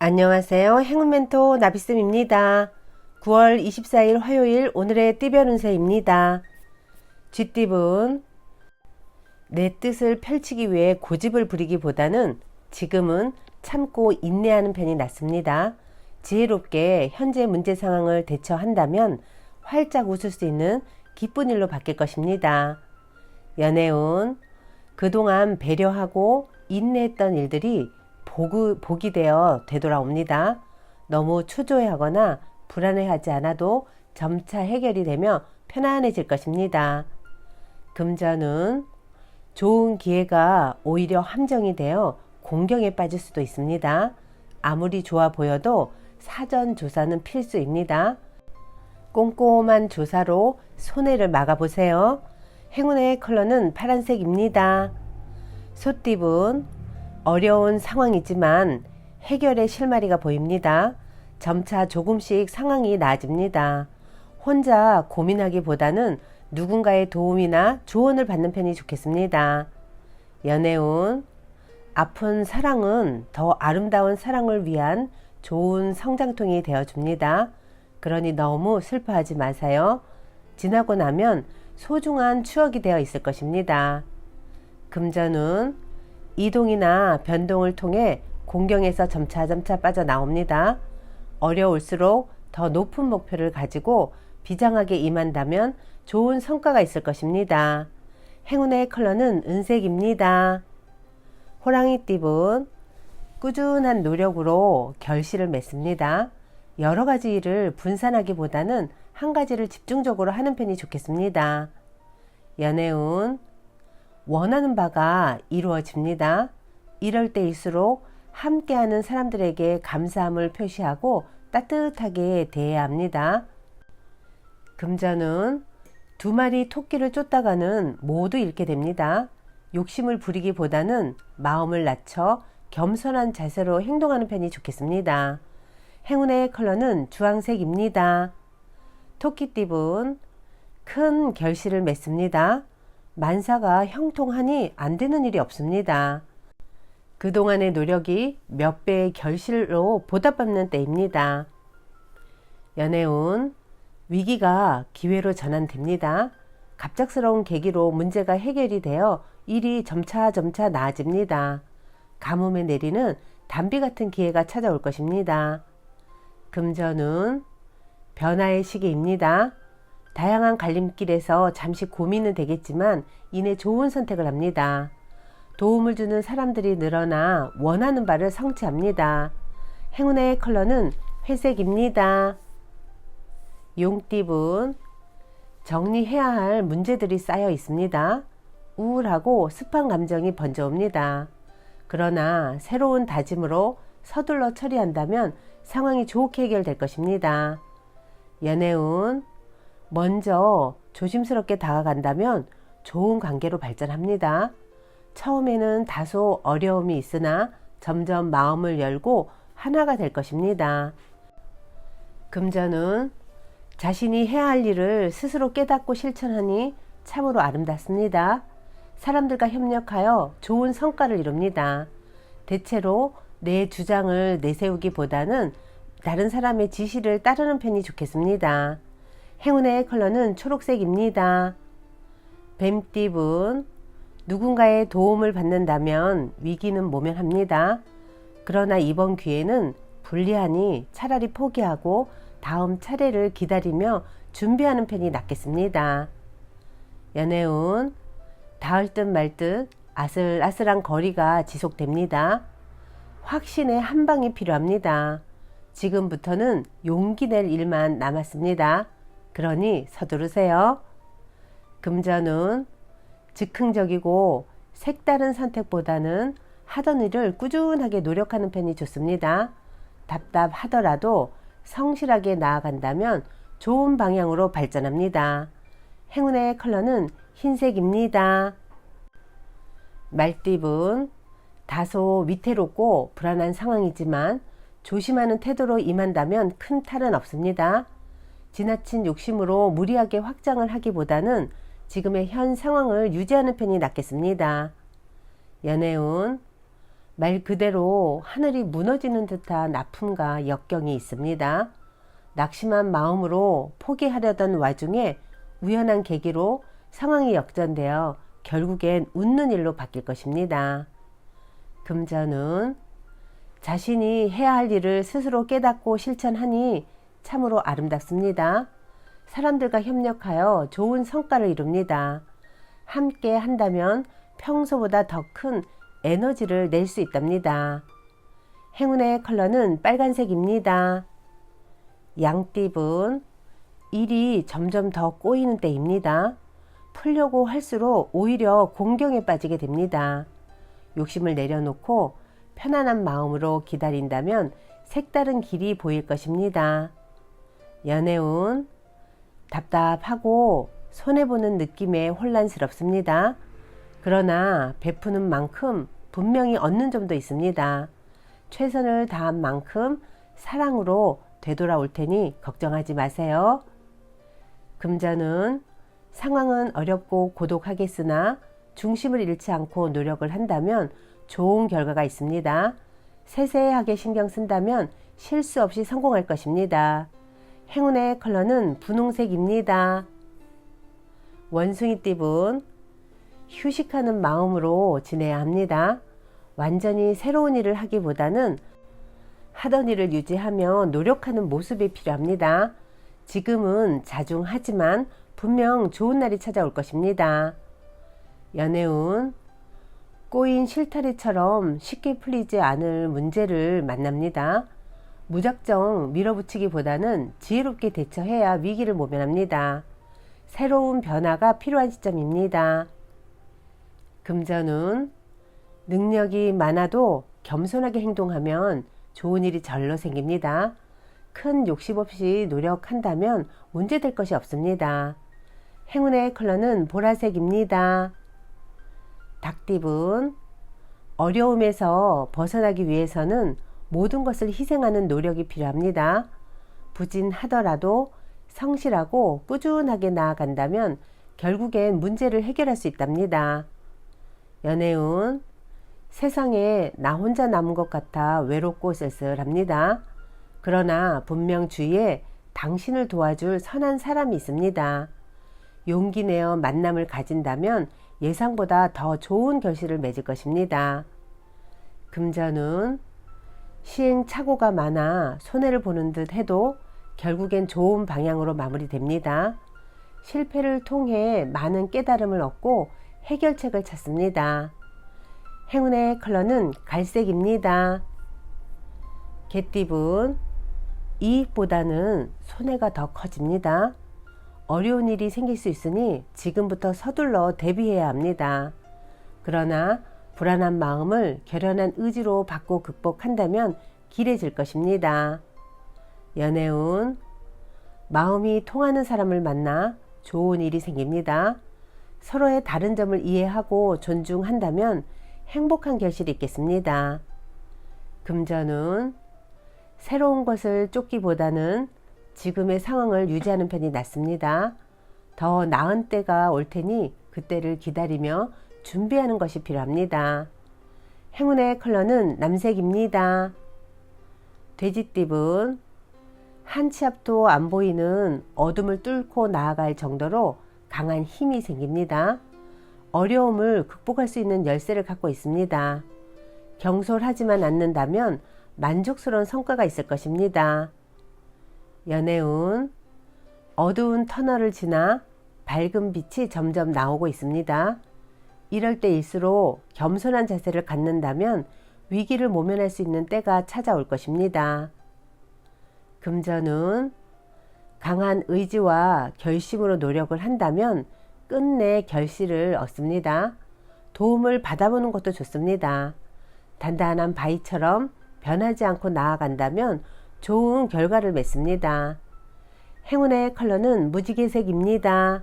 안녕하세요. 행운멘토 나비쌤입니다. 9월 24일 화요일 오늘의 띠별 운세입니다. 쥐띠분, 내 뜻을 펼치기 위해 고집을 부리기보다는 지금은 참고 인내하는 편이 낫습니다. 지혜롭게 현재 문제 상황을 대처한다면 활짝 웃을 수 있는 기쁜 일로 바뀔 것입니다. 연애운, 그동안 배려하고 인내했던 일들이 복이 되어 되돌아옵니다. 너무 초조해하거나 불안해하지 않아도 점차 해결이 되며 편안해질 것입니다. 금전은 좋은 기회가 오히려 함정이 되어 공경에 빠질 수도 있습니다. 아무리 좋아 보여도 사전 조사는 필수입니다. 꼼꼼한 조사로 손해를 막아보세요. 행운의 컬러는 파란색입니다. 소띠분, 어려운 상황이지만 해결의 실마리가 보입니다. 점차 조금씩 상황이 나아집니다. 혼자 고민하기보다는 누군가의 도움이나 조언을 받는 편이 좋겠습니다. 연애운, 아픈 사랑은 더 아름다운 사랑을 위한 좋은 성장통이 되어줍니다. 그러니 너무 슬퍼하지 마세요. 지나고 나면 소중한 추억이 되어 있을 것입니다. 금전운, 이동이나 변동을 통해 공경에서 점차 빠져나옵니다. 어려울수록 더 높은 목표를 가지고 비장하게 임한다면 좋은 성과가 있을 것입니다. 행운의 컬러는 은색입니다. 호랑이띠분, 꾸준한 노력으로 결실을 맺습니다. 여러 가지 일을 분산하기보다는 한 가지를 집중적으로 하는 편이 좋겠습니다. 연애운, 원하는 바가 이루어집니다. 이럴 때일수록 함께하는 사람들에게 감사함을 표시하고 따뜻하게 대해야 합니다. 금전은 두 마리 토끼를 쫓다가는 모두 잃게 됩니다. 욕심을 부리기보다는 마음을 낮춰 겸손한 자세로 행동하는 편이 좋겠습니다. 행운의 컬러는 주황색입니다. 토끼띠분, 큰 결실을 맺습니다. 만사가 형통하니 안 되는 일이 없습니다. 그동안의 노력이 몇 배의 결실로 보답받는 때입니다. 연애운, 위기가 기회로 전환됩니다. 갑작스러운 계기로 문제가 해결이 되어 일이 점차 나아집니다. 가뭄에 내리는 단비 같은 기회가 찾아올 것입니다. 금전운, 변화의 시기입니다. 다양한 갈림길에서 잠시 고민은 되겠지만 이내 좋은 선택을 합니다. 도움을 주는 사람들이 늘어나 원하는 바를 성취합니다. 행운의 컬러는 회색입니다. 용띠분, 정리해야 할 문제들이 쌓여 있습니다. 우울하고 습한 감정이 번져옵니다. 그러나 새로운 다짐으로 서둘러 처리한다면 상황이 좋게 해결될 것입니다. 연애운, 먼저 조심스럽게 다가간다면 좋은 관계로 발전합니다. 처음에는 다소 어려움이 있으나 점점 마음을 열고 하나가 될 것입니다. 금전은 자신이 해야 할 일을 스스로 깨닫고 실천하니 참으로 아름답습니다. 사람들과 협력하여 좋은 성과를 이룹니다. 대체로 내 주장을 내세우기보다는 다른 사람의 지시를 따르는 편이 좋겠습니다. 행운의 컬러는 초록색입니다. 뱀띠분, 누군가의 도움을 받는다면 위기는 모면합니다. 그러나 이번 기회는 불리하니 차라리 포기하고 다음 차례를 기다리며 준비하는 편이 낫겠습니다. 연애운, 닿을 듯 말 듯 아슬아슬한 거리가 지속됩니다. 확신의 한 방이 필요합니다. 지금부터는 용기 낼 일만 남았습니다. 그러니 서두르세요. 금전운, 즉흥적이고 색다른 선택보다는 하던 일을 꾸준하게 노력하는 편이 좋습니다. 답답하더라도 성실하게 나아간다면 좋은 방향으로 발전합니다. 행운의 컬러는 흰색입니다. 말띠분, 다소 위태롭고 불안한 상황이지만 조심하는 태도로 임한다면 큰 탈은 없습니다. 지나친 욕심으로 무리하게 확장을 하기보다는 지금의 현 상황을 유지하는 편이 낫겠습니다. 연애운, 말 그대로 하늘이 무너지는 듯한 아픔과 역경이 있습니다. 낙심한 마음으로 포기하려던 와중에 우연한 계기로 상황이 역전되어 결국엔 웃는 일로 바뀔 것입니다. 금전은 자신이 해야 할 일을 스스로 깨닫고 실천하니 참으로 아름답습니다. 사람들과 협력하여 좋은 성과를 이룹니다. 함께 한다면 평소보다 더 큰 에너지를 낼 수 있답니다. 행운의 컬러는 빨간색입니다. 양띠분, 일이 점점 더 꼬이는 때입니다. 풀려고 할수록 오히려 공경에 빠지게 됩니다. 욕심을 내려놓고 편안한 마음으로 기다린다면 색다른 길이 보일 것입니다. 연애운, 답답하고 손해보는 느낌에 혼란스럽습니다. 그러나 베푸는 만큼 분명히 얻는 점도 있습니다. 최선을 다한 만큼 사랑으로 되돌아올 테니 걱정하지 마세요. 금전은 상황은 어렵고 고독하겠으나 중심을 잃지 않고 노력을 한다면 좋은 결과가 있습니다. 세세하게 신경 쓴다면 실수 없이 성공할 것입니다. 행운의 컬러는 분홍색입니다. 원숭이띠분, 휴식하는 마음으로 지내야 합니다. 완전히 새로운 일을 하기보다는 하던 일을 유지하며 노력하는 모습이 필요합니다. 지금은 자중하지만 분명 좋은 날이 찾아올 것입니다. 연애운, 꼬인 실타래처럼 쉽게 풀리지 않을 문제를 만납니다. 무작정 밀어붙이기보다는 지혜롭게 대처해야 위기를 모면합니다. 새로운 변화가 필요한 시점입니다. 금전운, 능력이 많아도 겸손하게 행동하면 좋은 일이 절로 생깁니다. 큰 욕심 없이 노력한다면 문제될 것이 없습니다. 행운의 컬러는 보라색입니다. 닭띠분, 어려움에서 벗어나기 위해서는 모든 것을 희생하는 노력이 필요합니다. 부진하더라도 성실하고 꾸준하게 나아간다면 결국엔 문제를 해결할 수 있답니다. 연애운, 세상에 나 혼자 남은 것 같아 외롭고 쓸쓸합니다. 그러나 분명 주위에 당신을 도와줄 선한 사람이 있습니다. 용기 내어 만남을 가진다면 예상보다 더 좋은 결실을 맺을 것입니다. 금전은 시행착오가 많아 손해를 보는 듯 해도 결국엔 좋은 방향으로 마무리됩니다. 실패를 통해 많은 깨달음을 얻고 해결책을 찾습니다. 행운의 컬러는 갈색입니다. 개띠분, 이익보다는 손해가 더 커집니다. 어려운 일이 생길 수 있으니 지금부터 서둘러 대비해야 합니다. 그러나 불안한 마음을 결연한 의지로 바꿔 극복한다면 길해질 것입니다. 연애운, 마음이 통하는 사람을 만나 좋은 일이 생깁니다. 서로의 다른 점을 이해하고 존중한다면 행복한 결실이 있겠습니다. 금전운, 새로운 것을 쫓기보다는 지금의 상황을 유지하는 편이 낫습니다. 더 나은 때가 올 테니 그때를 기다리며 준비하는 것이 필요합니다. 행운의 컬러는 남색입니다. 돼지띠분, 한 치 앞도 안 보이는 어둠을 뚫고 나아갈 정도로 강한 힘이 생깁니다. 어려움을 극복할 수 있는 열쇠를 갖고 있습니다. 경솔하지만 않는다면 만족스러운 성과가 있을 것입니다. 연애운, 어두운 터널을 지나 밝은 빛이 점점 나오고 있습니다. 이럴 때일수록 겸손한 자세를 갖는다면 위기를 모면할 수 있는 때가 찾아올 것입니다. 금전운, 강한 의지와 결심으로 노력을 한다면 끝내 결실을 얻습니다. 도움을 받아보는 것도 좋습니다. 단단한 바위처럼 변하지 않고 나아간다면 좋은 결과를 맺습니다. 행운의 컬러는 무지개색입니다.